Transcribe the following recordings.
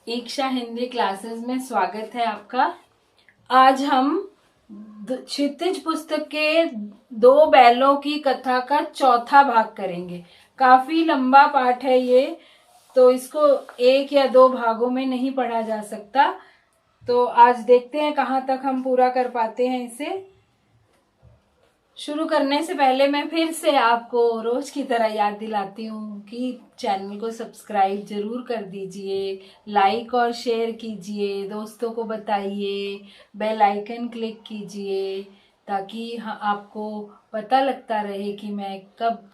ईक्षा Hindi classes में स्वागत है आपका। आज हम क्षितिज पुस्तक के दो बैलों की कथा का चौथा भाग करेंगे। काफी लंबा पाठ है ये, तो इसको एक या दो भागों में नहीं पढ़ा जा सकता। तो आज देखते हैं कहाँ तक हम पूरा कर पाते हैं इसे। शुरू करने से पहले मैं फिर से आपको रोज की तरह याद दिलाती हूँ कि चैनल को सब्सक्राइब जरूर कर दीजिए, लाइक और शेयर कीजिए, दोस्तों को बताइए, बेल आइकन क्लिक कीजिए ताकि आपको पता लगता रहे कि मैं कब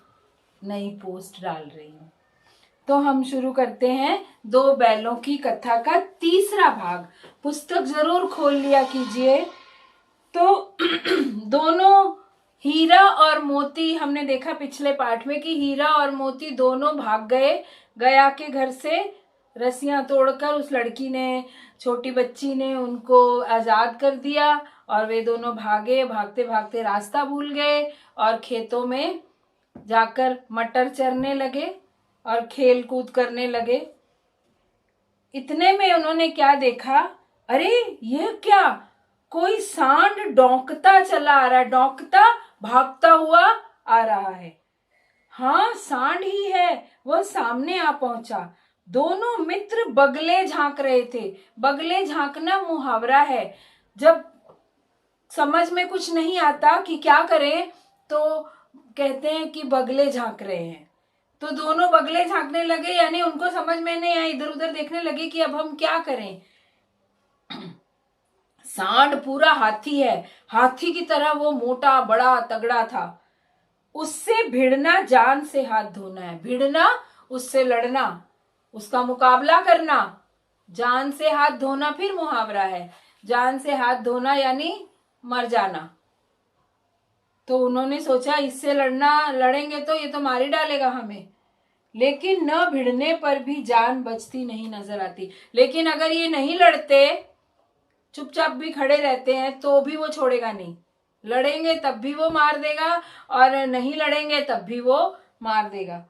नई पोस्ट डाल रही हूँ। तो हम शुरू करते हैं दो बैलों की कथा का तीसरा भाग। पुस्तक जरूर खोल लिया कीजिए। तो दोनों हीरा और मोती, हमने देखा पिछले पाठ में कि हीरा और मोती दोनों भाग गए गया के घर से। रस्सियां तोड़कर उस लड़की ने, छोटी बच्ची ने उनको आजाद कर दिया और वे दोनों भागे। भागते भागते रास्ता भूल गए और खेतों में जाकर मटर चरने लगे और खेल कूद करने लगे। इतने में उन्होंने क्या देखा, अरे यह क्या, कोई सांड डौंकता चला आ रहा है, डौंकता भागता हुआ आ रहा है। हाँ, सांड ही है। वह सामने आ पहुंचा। दोनों मित्र बगले झांक रहे थे। बगले झांकना मुहावरा है। जब समझ में कुछ नहीं आता कि क्या करें तो कहते हैं कि बगले झांक रहे हैं। तो दोनों बगले झांकने लगे, यानी उनको समझ में नहीं आया, इधर उधर देखने लगे कि अब हम क्या करें। सांड पूरा हाथी है, हाथी की तरह वो मोटा बड़ा तगड़ा था। उससे भिड़ना जान से हाथ धोना है। भिड़ना, उससे लड़ना, उसका मुकाबला करना। जान से हाथ धोना फिर मुहावरा है। जान से हाथ धोना यानी मर जाना। तो उन्होंने सोचा इससे लड़ेंगे तो ये तो मार ही डालेगा हमें। लेकिन न भिड़ने पर भी जान बचती नहीं नजर आती। लेकिन अगर ये नहीं लड़ते, चुपचाप भी खड़े रहते हैं, तो भी वो छोड़ेगा नहीं। लड़ेंगे तब भी वो मार देगा और नहीं लड़ेंगे तब भी वो मार देगा।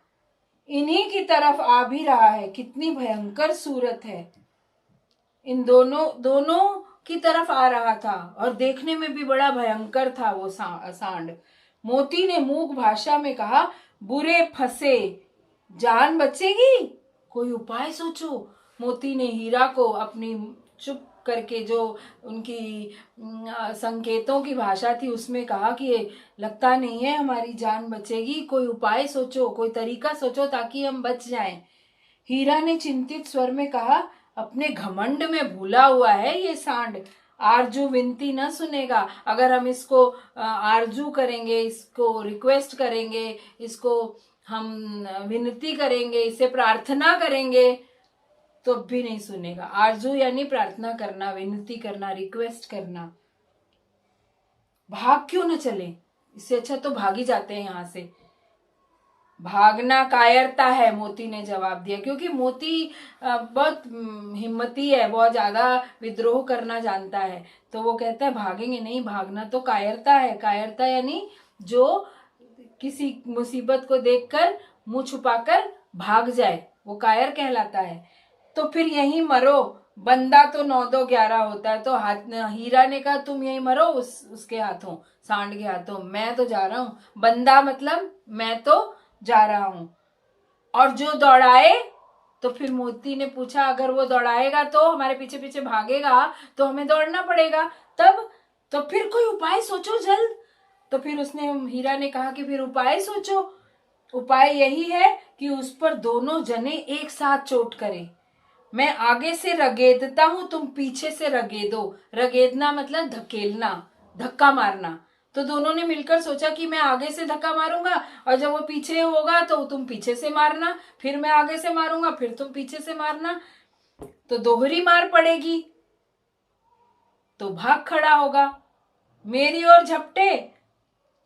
इन्हीं की तरफ आ भी रहा है। कितनी भयंकर सूरत है। इन दोनों की तरफ आ रहा था और देखने में भी बड़ा भयंकर था वो सांड। मोती ने मूक भाषा में कहा, बुरे फंसे, जान बचेगी, कोई उपाय सोचो। मोती ने हीरा को अपनी चुप करके, जो उनकी संकेतों की भाषा थी, उसमें कहा कि लगता नहीं है हमारी जान बचेगी, कोई उपाय सोचो, कोई तरीका सोचो ताकि हम बच जाएं। हीरा ने चिंतित स्वर में कहा, अपने घमंड में भूला हुआ है ये सांड। आरजू विनती न सुनेगा। अगर हम इसको आरजू करेंगे, इसको रिक्वेस्ट करेंगे, इसको हम विनती करेंगे, इसे प्रार्थना करेंगे तो भी नहीं सुनेगा। आरजू यानी प्रार्थना करना, विनती करना, रिक्वेस्ट करना। भाग क्यों न चले, इससे अच्छा तो भाग ही जाते हैं यहां से। भागना कायरता है, मोती ने जवाब दिया। क्योंकि मोती बहुत हिम्मती है, बहुत ज्यादा विद्रोह करना जानता है। तो वो कहता है भागेंगे नहीं, भागना तो कायरता है। कायरता यानी जो किसी मुसीबत को देखकर मुंह छुपाकर भाग जाए, वो कायर कहलाता है। तो फिर यहीं मरो, बंदा तो 9-2-11 होता है। तो हीरा ने कहा तुम यहीं मरो उसके हाथों, सांड के हाथों, मैं तो जा रहा हूं। बंदा मतलब मैं तो जा रहा हूं। और जो दौड़ाए, तो फिर मोती ने पूछा अगर वो दौड़ाएगा तो हमारे पीछे पीछे भागेगा तो हमें दौड़ना पड़ेगा, तब तो फिर कोई उपाय सोचो जल्द। तो फिर हीरा ने कहा कि फिर उपाय सोचो। उपाय यही है कि उस पर दोनों जने एक साथ चोट करें। मैं आगे से रगेदता हूं, तुम पीछे से रगेदो। रगेदना मतलब धकेलना, धक्का मारना। तो दोनों ने मिलकर सोचा कि मैं आगे से धक्का मारूंगा और जब वो पीछे होगा तो तुम पीछे से मारना, फिर मैं आगे से मारूंगा, फिर तुम पीछे से मारना, तो दोहरी मार पड़ेगी, तो भाग खड़ा होगा। मेरी ओर झपटे,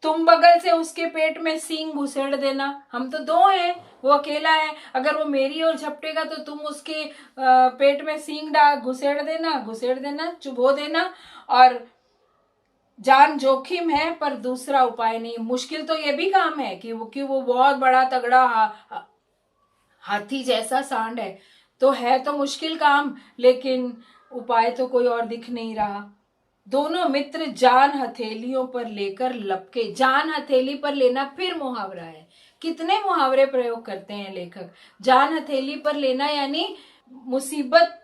तुम बगल से उसके पेट में सींग घुसेड़ देना। हम तो दो हैं, वो अकेला है। अगर वो मेरी ओर झपटेगा तो तुम उसके पेट में सींग घुसेड़ देना, चुभो देना। और जान जोखिम है पर दूसरा उपाय नहीं। मुश्किल तो ये भी काम है कि वो बहुत बड़ा तगड़ा हाथी जैसा सांड है। तो है तो मुश्किल काम, लेकिन उपाय तो कोई और दिख नहीं रहा। दोनों मित्र जान हथेलियों पर लेकर लपके। जान हथेली पर लेना फिर मुहावरा है। कितने मुहावरे प्रयोग करते हैं लेखक। जान हथेली पर लेना यानी मुसीबत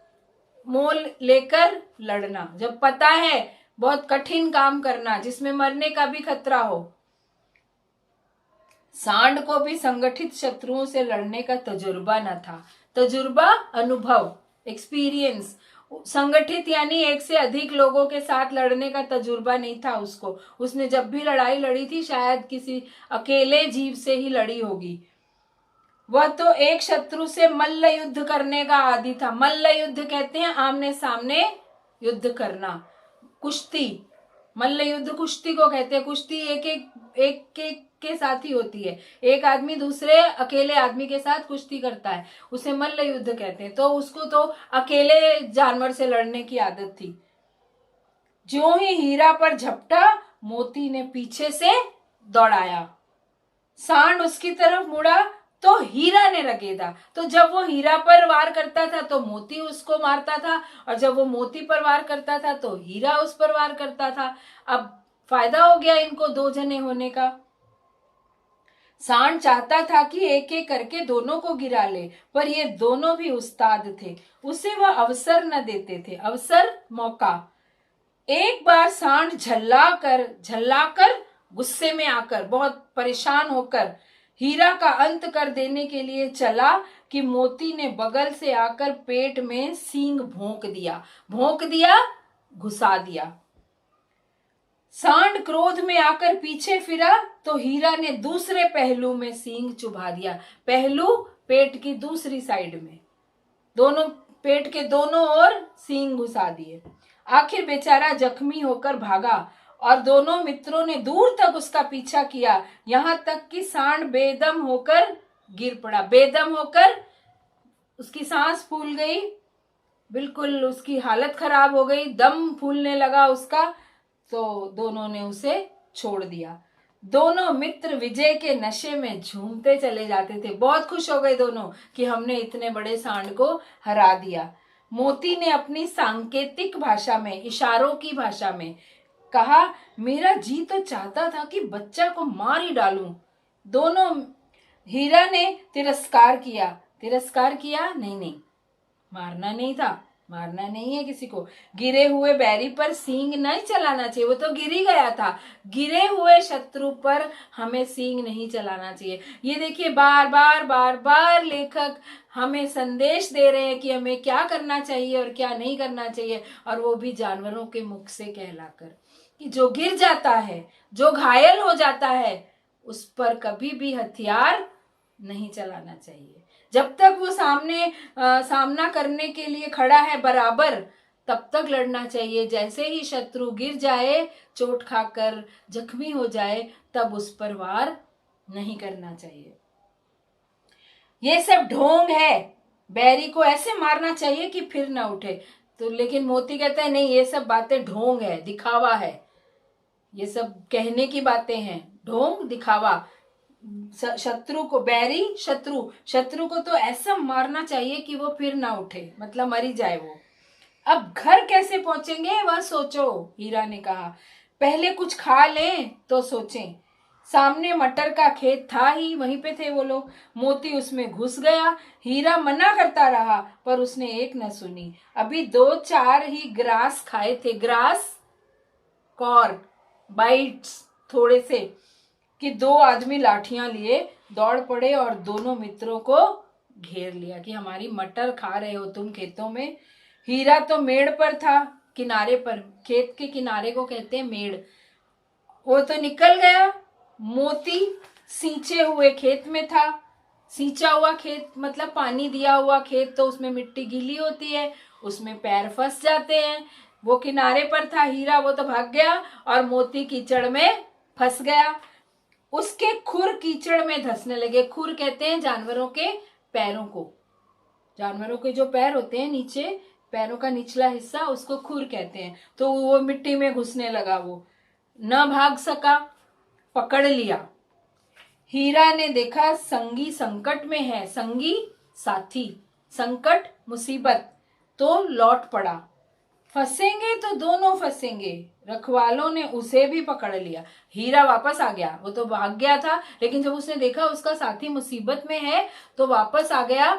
मोल लेकर लड़ना, जब पता है बहुत कठिन काम करना जिसमें मरने का भी खतरा हो। सांड को भी संगठित शत्रुओं से लड़ने का तजुर्बा न था। तजुर्बा अनुभव, एक्सपीरियंस। संगठित यानी एक से अधिक लोगों के साथ लड़ने का तजुर्बा नहीं था उसको। उसने जब भी लड़ाई लड़ी थी शायद किसी अकेले जीव से ही लड़ी होगी। वह तो एक शत्रु से मल्ल युद्ध करने का आदी था। मल्ल युद्ध कहते हैं आमने सामने युद्ध करना, कुश्ती। मल्ल युद्ध कुश्ती को कहते हैं। कुश्ती एक के साथ ही होती है। एक आदमी दूसरे अकेले आदमी के साथ कुश्ती करता है, उसे मल्ल युद्ध कहते हैं। तो उसको तो अकेले जानवर से लड़ने की आदत थी। ज्यों ही हीरा पर झपटा, मोती ने पीछे से दौड़ाया। सांड उसकी तरफ मुड़ा तो हीरा ने रगेदा। तो जब वो हीरा पर वार करता था तो मोती उसको मारता था, और जब वो मोती पर वार करता था तो हीरा उस पर वार करता था। अब फायदा हो गया इनको दो जने होने का। सांड चाहता था कि एक एक करके दोनों को गिरा ले, पर ये दोनों भी उस्ताद थे, उसे वह अवसर न देते थे। अवसर, मौका। एक बार सांड झल्लाकर गुस्से में आकर, बहुत परेशान होकर हीरा का अंत कर देने के लिए चला कि मोती ने बगल से आकर पेट में सींग भोंक दिया, घुसा दिया। सांड क्रोध में आकर पीछे फिरा तो हीरा ने दूसरे पहलू में सींग चुभा दिया। पहलू पेट की दूसरी साइड में, दोनों पेट के दोनों ओर सींग घुसा दिए। आखिर बेचारा जख्मी होकर भागा और दोनों मित्रों ने दूर तक उसका पीछा किया, यहां तक कि सांड बेदम होकर गिर पड़ा। बेदम होकर उसकी सांस फूल गई, बिल्कुल उसकी हालत खराब हो गई, दम फूलने लगा उसका। तो दोनों ने उसे छोड़ दिया। दोनों मित्र विजय के नशे में झूमते चले जाते थे। बहुत खुश हो गए दोनों कि हमने इतने बड़े सांड को हरा दिया। मोती ने अपनी सांकेतिक भाषा में, इशारों की भाषा में कहा, मेरा जी तो चाहता था कि बच्चा को मार ही डालूं। दोनों हीरा ने तिरस्कार किया, नहीं, मारना नहीं था, मारना नहीं है किसी को। गिरे हुए बैरी पर सींग नहीं चलाना चाहिए, वो तो गिर ही गया था। गिरे हुए शत्रु पर हमें सींग नहीं चलाना चाहिए। ये देखिए बार बार लेखक हमें संदेश दे रहे हैं कि हमें क्या करना चाहिए और क्या नहीं करना चाहिए, और वो भी जानवरों के मुख से कहलाकर, कि जो गिर जाता है, जो घायल हो जाता है, उस पर कभी भी हथियार नहीं चलाना चाहिए। जब तक वो सामना करने के लिए खड़ा है बराबर, तब तक लड़ना चाहिए। जैसे ही शत्रु गिर जाए, चोट खाकर जख्मी हो जाए, तब उस पर वार नहीं करना चाहिए। ये सब ढोंग है, बैरी को ऐसे मारना चाहिए कि फिर ना उठे। तो लेकिन मोती कहता है नहीं, ये सब बातें ढोंग है, दिखावा है, ये सब कहने की बातें हैं, ढोंग, दिखावा। शत्रु को, बैरी शत्रु को तो ऐसा मारना चाहिए कि वो फिर ना उठे, मतलब मरी जाए वो। अब घर कैसे पहुंचेंगे वह सोचो, हीरा ने कहा। पहले कुछ खा लें तो सोचें। सामने मटर का खेत था ही, वहीं पे थे वो लोग। मोती उसमें घुस गया। हीरा मना करता रहा पर उसने एक न सुनी। अभी 2-4 ही ग्रास खाए थे, ग्रास, कॉर्न, बाइट्स थोड़े से, कि 2 आदमी लाठियां लिए दौड़ पड़े और दोनों मित्रों को घेर लिया कि हमारी मटर खा रहे हो तुम खेतों में। हीरा तो मेड़ पर था, किनारे पर, खेत के किनारे को कहते हैं मेड़, वो तो निकल गया। मोती सींचे हुए खेत में था। सींचा हुआ खेत मतलब पानी दिया हुआ खेत, तो उसमें मिट्टी गीली होती है, उसमें पैर फंस जाते हैं। वो किनारे पर था हीरा, वो तो भाग गया और मोती कीचड़ में फंस गया। उसके खुर कीचड़ में धंसने लगे। खुर कहते हैं जानवरों के पैरों को, जानवरों के जो पैर होते हैं नीचे, पैरों का निचला हिस्सा, उसको खुर कहते हैं। तो वो मिट्टी में घुसने लगा, वो न भाग सका, पकड़ लिया। हीरा ने देखा संगी संकट में है। संगी, साथी, संकट मुसीबत तो लौट पड़ा। फंसेंगे तो दोनों फंसेंगे, रखवालों ने उसे भी पकड़ लिया। हीरा वापस आ गया, वो तो भाग गया था, लेकिन जब उसने देखा उसका साथी मुसीबत में है तो वापस आ गया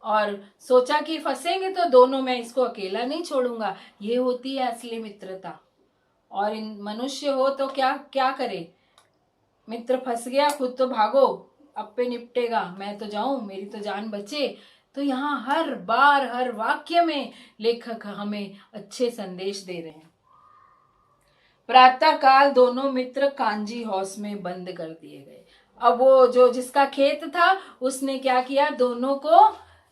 और सोचा कि फंसेंगे तो दोनों, मैं इसको अकेला नहीं छोड़ूंगा। ये होती है असली मित्रता। और इन मनुष्य हो तो क्या क्या करे, मित्र फंस गया, खुद तो भागो, अब पे निपटेगा, मैं तो जाऊं, मेरी तो जान बचे। तो यहाँ हर बार हर वाक्य में लेखक हमें अच्छे संदेश दे रहे हैं। प्रातः काल दोनों मित्र कांजी हाउस में बंद कर दिए गए। अब वो जो जिसका खेत था उसने क्या किया, दोनों को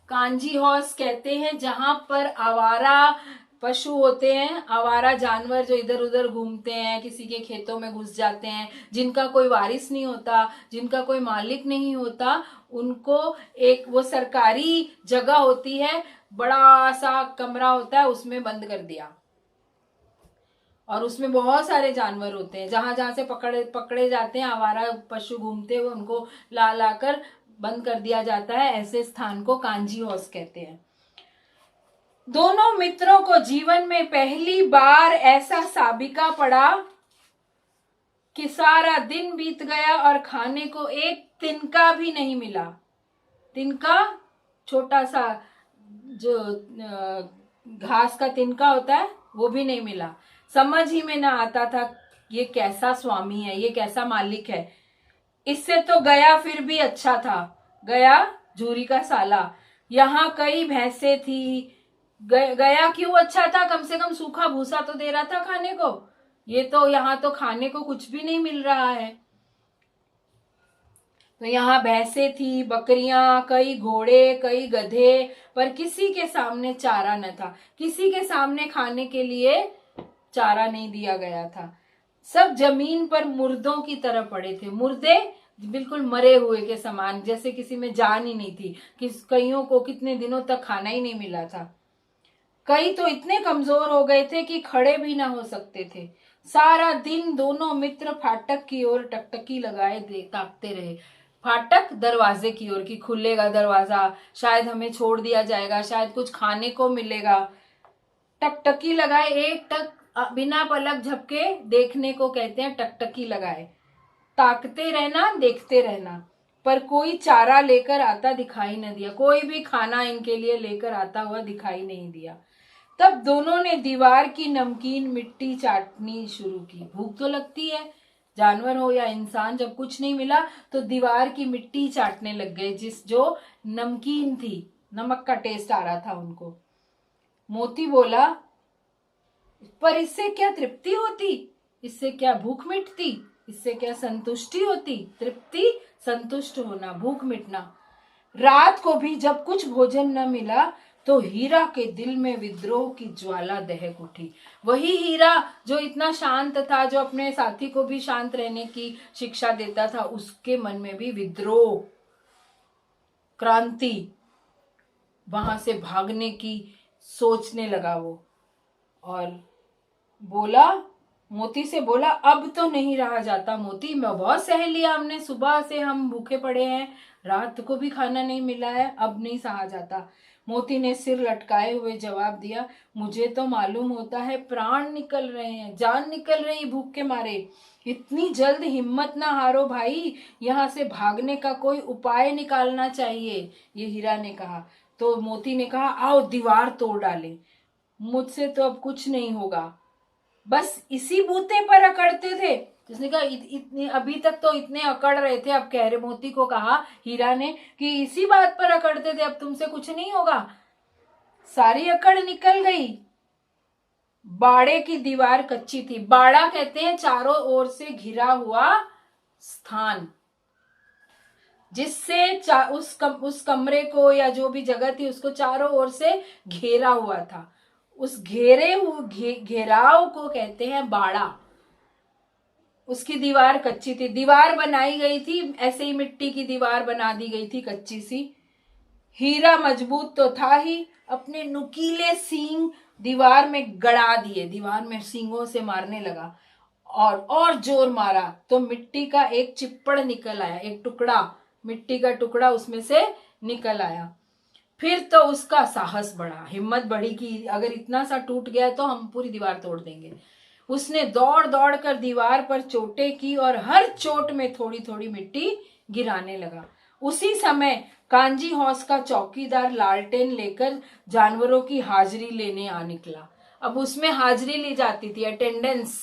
कांजी हाउस कहते हैं, जहां पर आवारा पशु होते हैं, आवारा जानवर जो इधर उधर घूमते हैं, किसी के खेतों में घुस जाते हैं, जिनका कोई वारिस नहीं होता, जिनका कोई मालिक नहीं होता, उनको एक वो सरकारी जगह होती है, बड़ा सा कमरा होता है, उसमें बंद कर दिया। और उसमें बहुत सारे जानवर होते हैं, जहां जहां से पकड़े जाते हैं, आवारा पशु घूमते हुए, उनको ला ला कर बंद कर दिया जाता है। ऐसे स्थान को कांजी हाउस कहते हैं। दोनों मित्रों को जीवन में पहली बार ऐसा साबिका पड़ा कि सारा दिन बीत गया और खाने को एक तिनका भी नहीं मिला। तिनका छोटा सा जो घास का तिनका होता है वो भी नहीं मिला। समझ ही में ना आता था ये कैसा स्वामी है, ये कैसा मालिक है। इससे तो गया फिर भी अच्छा था, गया झूरी का साला। यहाँ कई भैंसे थी, गया क्यों अच्छा था, कम से कम सूखा भूसा तो दे रहा था खाने को। ये तो यहाँ तो खाने को कुछ भी नहीं मिल रहा है। तो यहाँ भैंसे थी, बकरियां, कई घोड़े, कई गधे, पर किसी के सामने चारा न था, किसी के सामने खाने के लिए चारा नहीं दिया गया था। सब जमीन पर मुर्दों की तरह पड़े थे, मुर्दे बिल्कुल मरे हुए के समान, जैसे किसी में जान ही नहीं थी। कईयों को कितने दिनों तक खाना ही नहीं मिला था। कई तो इतने कमजोर हो गए थे कि खड़े भी ना हो सकते थे। सारा दिन दोनों मित्र फाटक की ओर टकटकी लगाए ताकते रहे। फाटक दरवाजे की ओर, कि खुलेगा दरवाजा, शायद हमें छोड़ दिया जाएगा, शायद कुछ खाने को मिलेगा। टकटकी लगाए, एक टक बिना पलक झपके देखने को कहते हैं टकटकी लगाए। ताकते रहना, देखते रहना, पर कोई चारा लेकर आता दिखाई न दिया, कोई भी खाना इनके लिए लेकर आता हुआ दिखाई नहीं दिया। तब दोनों ने दीवार की नमकीन मिट्टी चाटनी शुरू की। भूख तो लगती है, जानवर हो या इंसान, जब कुछ नहीं मिला तो दीवार की मिट्टी चाटने लग गए, जो नमकीन थी, नमक का टेस्ट आ रहा था उनको। मोती बोला, पर इससे क्या तृप्ति होती, इससे क्या भूख मिटती, इससे क्या संतुष्टि होती। तृप्ति, संतुष्ट होना, भूख मिटना। रात को भी जब कुछ भोजन न मिला तो हीरा के दिल में विद्रोह की ज्वाला दहक उठी। वही हीरा जो इतना शांत था, जो अपने साथी को भी शांत रहने की शिक्षा देता था, उसके मन में भी विद्रोह, क्रांति, वहां से भागने की सोचने लगा वो। और बोला, मोती से बोला, अब तो नहीं रहा जाता मोती, मैं बहुत सह लिया हमने, सुबह से हम भूखे पड़े हैं, रात को भी खाना नहीं मिला है, अब नहीं सहा जाता। मोती ने सिर लटकाए हुए जवाब दिया, मुझे तो मालूम होता है प्राण निकल रहे हैं, जान निकल रही भूख के मारे। इतनी जल्द हिम्मत ना हारो भाई, यहाँ से भागने का कोई उपाय निकालना चाहिए, ये हीरा ने कहा। तो मोती ने कहा, आओ दीवार तोड़ डालें, मुझसे तो अब कुछ नहीं होगा। बस इसी बूते पर अकड़ते थे। उसने कहा, इतने अभी तक तो इतने अकड़ रहे थे, अब कह रहे, मोती को कहा हीरा ने कि इसी बात पर अकड़ते थे, अब तुमसे कुछ नहीं होगा। सारी अकड़ निकल गई। बाड़े की दीवार कच्ची थी। बाड़ा कहते हैं चारों ओर से घिरा हुआ स्थान, जिससे उस कमरे को या जो भी जगह थी उसको चारों ओर से घेरा हुआ था। उस घेराव को कहते हैं बाड़ा। उसकी दीवार कच्ची थी, दीवार बनाई गई थी, ऐसे ही मिट्टी की दीवार बना दी गई थी कच्ची सी। हीरा मजबूत तो था ही, अपने नुकीले सींग दीवार में गड़ा दिए, दीवार में सींगों से मारने लगा और जोर मारा तो मिट्टी का एक चिप्पड़ निकल आया, एक टुकड़ा, मिट्टी का टुकड़ा उसमें से निकल आया। फिर तो उसका साहस बढ़ा, हिम्मत बढ़ी कि अगर इतना सा टूट गया तो हम पूरी दीवार तोड़ देंगे। उसने दौड़ दौड़ कर दीवार पर चोटें की और हर चोट में थोड़ी थोड़ी मिट्टी गिराने लगा। उसी समय कांजी हौस का चौकीदार लालटेन लेकर जानवरों की हाजिरी लेने आ निकला। अब उसमें हाजिरी ली जाती थी, अटेंडेंस,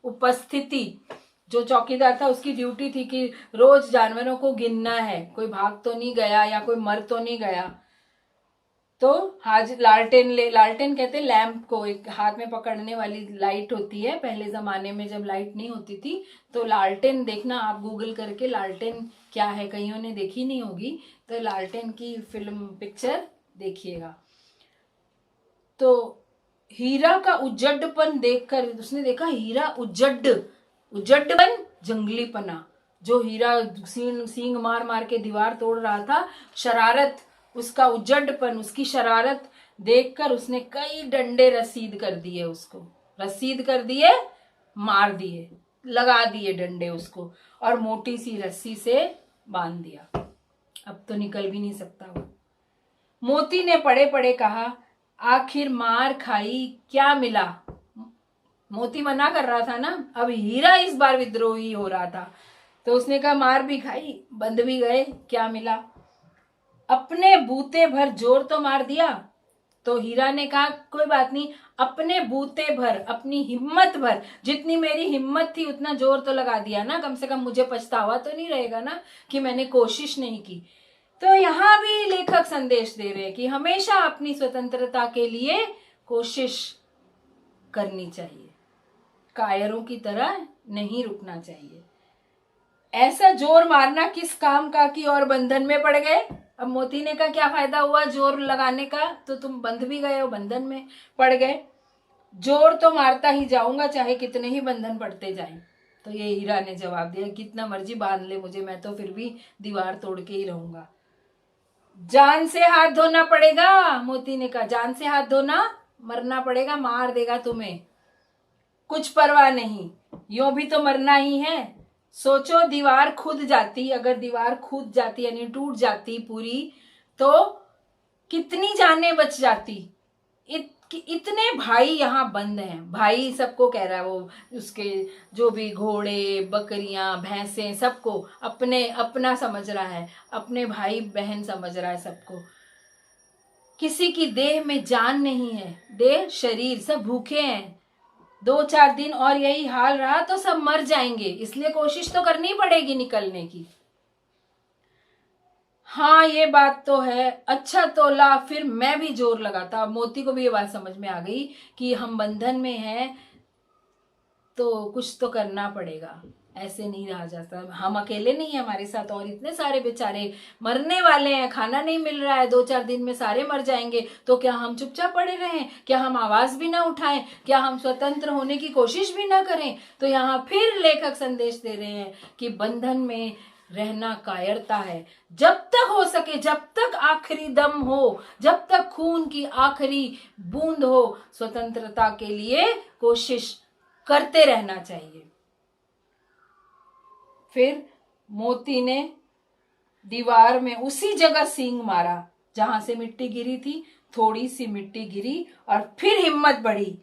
उपस्थिति। जो चौकीदार था उसकी ड्यूटी थी कि रोज जानवरों को गिनना है, कोई भाग तो नहीं गया या कोई मर तो नहीं गया। तो लालटेन कहते हैं लैंप को, एक हाथ में पकड़ने वाली लाइट होती है। पहले जमाने में जब लाइट नहीं होती थी तो लालटेन, देखना आप गूगल करके लालटेन क्या है, कईयों ने देखी नहीं होगी तो लालटेन की फिल्म पिक्चर देखिएगा। तो हीरा का उज्जडपन देखकर उसने देखा, हीरा उज्जडपन, जंगलीपना। जो हीरा सींग मार मार के दीवार तोड़ रहा था, शरारत, उसका उज्जडपन, उसकी शरारत देखकर उसने कई डंडे रसीद कर दिए, उसको रसीद कर दिए, मार दिए, लगा दिए डंडे उसको, और मोटी सी रस्सी से बांध दिया। अब तो निकल भी नहीं सकता वो। मोती ने पड़े पड़े कहा, आखिर मार खाई, क्या मिला? मोती मना कर रहा था ना, अब हीरा इस बार विद्रोही हो रहा था, तो उसने कहा मार भी खाई, बंद भी गए, क्या मिला? अपने बूते भर जोर तो मार दिया। तो हीरा ने कहा कोई बात नहीं, अपने बूते भर, अपनी हिम्मत भर, जितनी मेरी हिम्मत थी उतना जोर तो लगा दिया ना, कम से कम मुझे पछतावा तो नहीं रहेगा ना कि मैंने कोशिश नहीं की। तो यहाँ भी लेखक संदेश दे रहे हैं कि हमेशा अपनी स्वतंत्रता के लिए कोशिश करनी चाहिए, कायरों की तरह नहीं रुकना चाहिए। ऐसा जोर मारना किस काम का कि और बंधन में पड़ गए। अब मोती ने कहा क्या फायदा हुआ जोर लगाने का, तो तुम बंध भी गए हो, बंधन में पड़ गए। जोर तो मारता ही जाऊंगा चाहे कितने ही बंधन पड़ते जाएं। तो ये हीरा ने जवाब दिया, कितना मर्जी बांध ले मुझे, मैं तो फिर भी दीवार तोड़ के ही रहूंगा। जान से हाथ धोना पड़ेगा, मोती ने कहा, जान से हाथ धोना, मरना पड़ेगा, मार देगा तुम्हें, कुछ परवाह नहीं, यूं भी तो मरना ही है। सोचो दीवार खुद जाती, अगर दीवार खुद जाती यानी टूट जाती पूरी, तो कितनी जानें बच जाती। इतने भाई यहाँ बंद हैं, भाई सबको कह रहा है वो, उसके जो भी घोड़े, बकरियां, भैंसें, सबको अपने अपना समझ रहा है, अपने भाई बहन समझ रहा है सबको। किसी की देह में जान नहीं है, देह शरीर, सब भूखे हैं। 2-4 दिन और यही हाल रहा तो सब मर जाएंगे, इसलिए कोशिश तो करनी पड़ेगी निकलने की। हाँ ये बात तो है, अच्छा तो ला फिर मैं भी जोर लगाता। मोती को भी ये बात समझ में आ गई कि हम बंधन में हैं तो कुछ तो करना पड़ेगा, ऐसे नहीं रहा जाता। हम अकेले नहीं है, हमारे साथ और इतने सारे बेचारे मरने वाले हैं, खाना नहीं मिल रहा है, 2-4 दिन में सारे मर जाएंगे। तो क्या हम चुपचाप पड़े रहें? क्या हम आवाज भी ना उठाएं? क्या हम स्वतंत्र होने की कोशिश भी ना करें? तो यहाँ फिर लेखक संदेश दे रहे हैं कि बंधन में रहना कायरता है। जब तक हो सके, जब तक आखिरी दम हो, जब तक खून की आखिरी बूंद हो, स्वतंत्रता के लिए कोशिश करते रहना चाहिए। फिर मोती ने दीवार में उसी जगह सींग मारा जहां से मिट्टी गिरी थी, थोड़ी सी मिट्टी गिरी और फिर हिम्मत बढ़ी।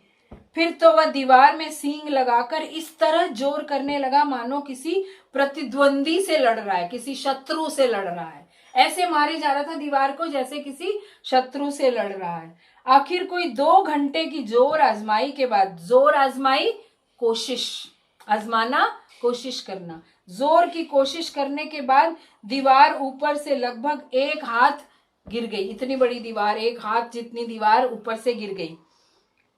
फिर तो वह दीवार में सींग लगाकर इस तरह जोर करने लगा मानो किसी प्रतिद्वंदी से लड़ रहा है, किसी शत्रु से लड़ रहा है। ऐसे मारे जा रहा था दीवार को जैसे किसी शत्रु से लड़ रहा है। आखिर कोई 2 घंटे की जोर आजमाई के बाद, जोर आजमाई, कोशिश, आजमाना, कोशिश करना, जोर की कोशिश करने के बाद दीवार ऊपर से लगभग 1 हाथ गिर गई। इतनी बड़ी दीवार, 1 हाथ जितनी दीवार ऊपर से गिर गई।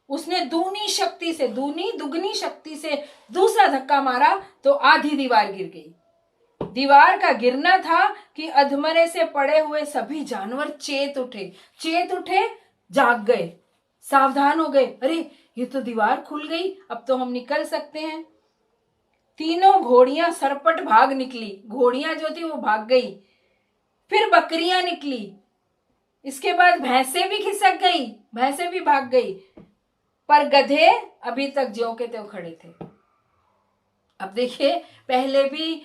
उसने दूनी दुगनी शक्ति से दूसरा धक्का मारा तो आधी दीवार गिर गई। दीवार का गिरना था कि अधमरे से पड़े हुए सभी जानवर चेत उठे, जाग गए, सावधान हो गए। अरे ये तो दीवार खुल गई, अब तो हम निकल सकते हैं। तीनों घोड़ियां सरपट भाग निकली, घोड़ियां जो थी वो भाग गई। फिर बकरियां निकली, इसके बाद भैंसें भी खिसक गई, भैंसें भी भाग गई, पर गधे अभी तक ज्यों के त्यों खड़े थे। अब देखिए, पहले भी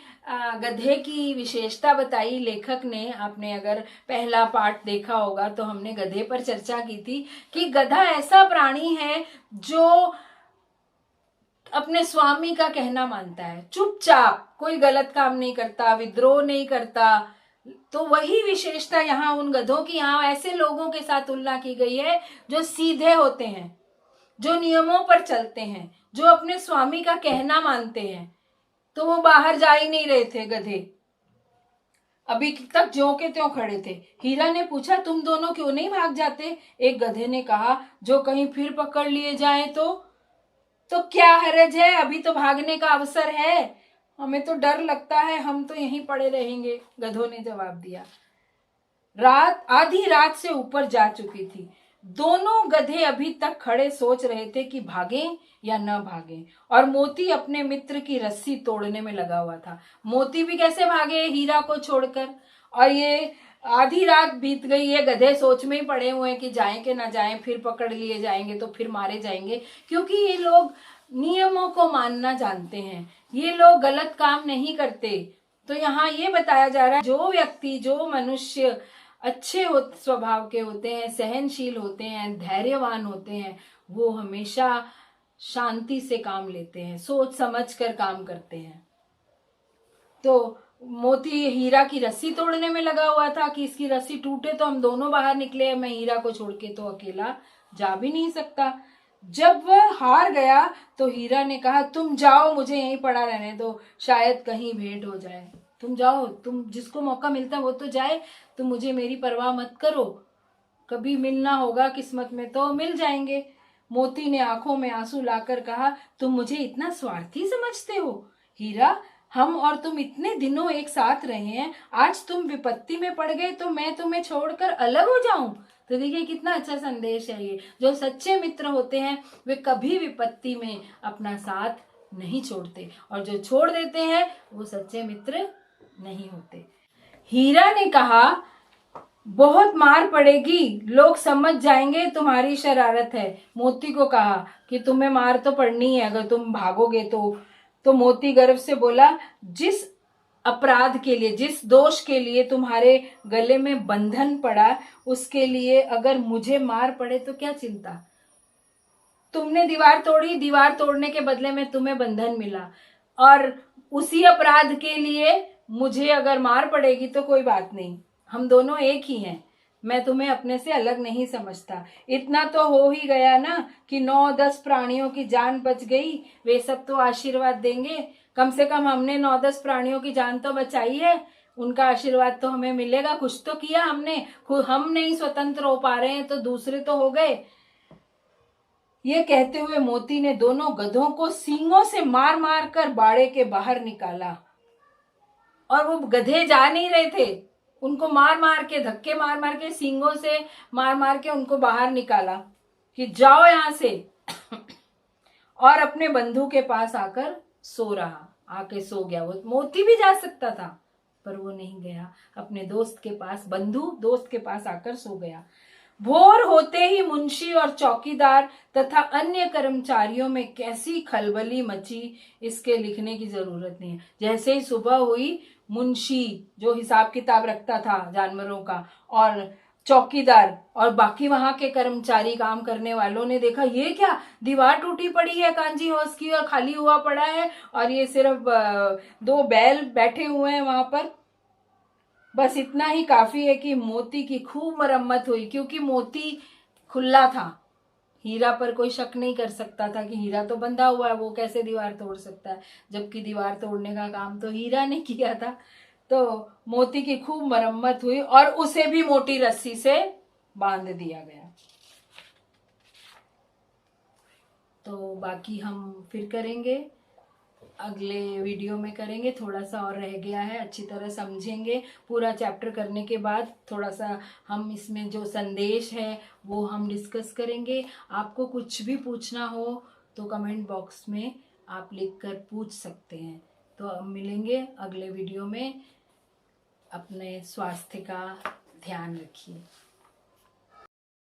गधे की विशेषता बताई लेखक ने। आपने अगर पहला पार्ट देखा होगा तो हमने गधे पर चर्चा की थी कि गधा ऐसा प्राणी है जो अपने स्वामी का कहना मानता है, चुपचाप, कोई गलत काम नहीं करता, विद्रोह नहीं करता। तो वही विशेषता यहाँ उन गधों की, यहाँ ऐसे लोगों के साथ तुलना की गई है जो सीधे होते हैं, जो नियमों पर चलते हैं, जो अपने स्वामी का कहना मानते हैं। तो वो बाहर जा ही नहीं रहे थे गधे, अभी तक ज्यों के त्यों खड़े थे। हीरा ने पूछा, तुम दोनों क्यों नहीं भाग जाते? एक गधे ने कहा, जो कहीं फिर पकड़ लिए जाए तो क्या हर्ज है, अभी तो भागने का अवसर है, हमें तो डर लगता है, हम तो यहीं पड़े रहेंगे। गधों ने जवाब दिया। आधी रात से ऊपर जा चुकी थी। दोनों गधे अभी तक खड़े सोच रहे थे कि भागें या न भागें, और मोती अपने मित्र की रस्सी तोड़ने में लगा हुआ था। मोती भी कैसे भागे हीरा को छोड़कर, और ये आधी रात बीत गई है, गधे सोच में ही पड़े हुए हैं कि जाएं कि ना जाएं, फिर पकड़ लिए जाएंगे तो फिर मारे जाएंगे। क्योंकि ये लोग नियमों को मानना जानते हैं, ये लोग गलत काम नहीं करते। तो यहाँ ये बताया जा रहा है, जो व्यक्ति, जो मनुष्य अच्छे स्वभाव के होते हैं, सहनशील होते हैं, धैर्यवान होते हैं, वो हमेशा शांति से काम लेते हैं, सोच समझ कर काम करते हैं। तो मोती हीरा की रस्सी तोड़ने में लगा हुआ था कि इसकी रस्सी टूटे तो हम दोनों बाहर निकले, मैं हीरा को छोड़ के तो अकेला जा भी नहीं सकता। जब वह हार गया तो हीरा ने कहा, तुम जाओ, मुझे यहीं पड़ा रहने दो, शायद कहीं भेंट हो जाए। तुम जाओ, तुम जिसको मौका मिलता है वो तो जाए, तुम मुझे मेरी परवाह मत करो, कभी मिलना होगा किस्मत में तो मिल जाएंगे। मोती ने आंखों में आंसू लाकर कहा, तुम मुझे इतना स्वार्थी समझते हो? हीरा, हम और तुम इतने दिनों एक साथ रहे हैं, आज तुम विपत्ति में पड़ गए तो मैं तुम्हें छोड़कर अलग हो जाऊं? तो देखिए कितना अच्छा संदेश है ये। जो सच्चे मित्र होते हैं वे कभी विपत्ति में अपना साथ नहीं छोड़ते, और जो छोड़ देते हैं वो सच्चे मित्र नहीं होते। हीरा ने कहा, बहुत मार पड़ेगी, लोग समझ जाएंगे तुम्हारी शरारत है। मोती को कहा कि तुम्हें मार तो पड़नी है अगर तुम भागोगे तो मोती गर्व से बोला, जिस अपराध के लिए, जिस दोष के लिए तुम्हारे गले में बंधन पड़ा, उसके लिए अगर मुझे मार पड़े तो क्या चिंता। तुमने दीवार तोड़ी, दीवार तोड़ने के बदले में तुम्हें बंधन मिला, और उसी अपराध के लिए मुझे अगर मार पड़ेगी तो कोई बात नहीं, हम दोनों एक ही हैं, मैं तुम्हें अपने से अलग नहीं समझता। इतना तो हो ही गया ना कि 9-10 प्राणियों की जान बच गई, वे सब तो आशीर्वाद देंगे। कम से कम हमने 9-10 प्राणियों की जान तो बचाई है, उनका आशीर्वाद तो हमें मिलेगा, कुछ तो किया हमने। हम नहीं स्वतंत्र हो पा रहे हैं तो दूसरे तो हो गए। ये कहते हुए मोती ने दोनों गधों को सींगों से मार मार कर बाड़े के बाहर निकाला, और वो गधे जा नहीं रहे थे, उनको मार मार के, धक्के मार मार के, सींगों से मार मार के उनको बाहर निकाला कि जाओ यहां से। और अपने बंधु के पास आकर सो रहा, आके सो गया। वो मोती भी जा सकता था पर वो नहीं गया, अपने दोस्त के पास, बंधु दोस्त के पास आकर सो गया। भोर होते ही मुंशी और चौकीदार तथा अन्य कर्मचारियों में कैसी खलबली मची, इसके लिखने की जरूरत नहीं है। जैसे ही सुबह हुई, मुंशी जो हिसाब किताब रखता था जानवरों का, और चौकीदार और बाकी वहां के कर्मचारी, काम करने वालों ने देखा, ये क्या, दीवार टूटी पड़ी है कांजी हाउस की और खाली हुआ पड़ा है, और ये सिर्फ 2 बैल बैठे हुए हैं वहां पर। बस इतना ही काफी है कि मोती की खूब मरम्मत हुई, क्योंकि मोती खुला था, हीरा पर कोई शक नहीं कर सकता था कि हीरा तो बंधा हुआ है, वो कैसे दीवार तोड़ सकता है, जबकि दीवार तोड़ने का काम तो हीरा ने किया था। तो मोती की खूब मरम्मत हुई और उसे भी मोटी रस्सी से बांध दिया गया। तो बाकी हम फिर करेंगे, अगले वीडियो में करेंगे। थोड़ा सा और रह गया है, अच्छी तरह समझेंगे। पूरा चैप्टर करने के बाद थोड़ा सा हम इसमें जो संदेश है वो हम डिस्कस करेंगे। आपको कुछ भी पूछना हो तो कमेंट बॉक्स में आप लिखकर पूछ सकते हैं। तो अब मिलेंगे अगले वीडियो में। अपने स्वास्थ्य का ध्यान रखिए।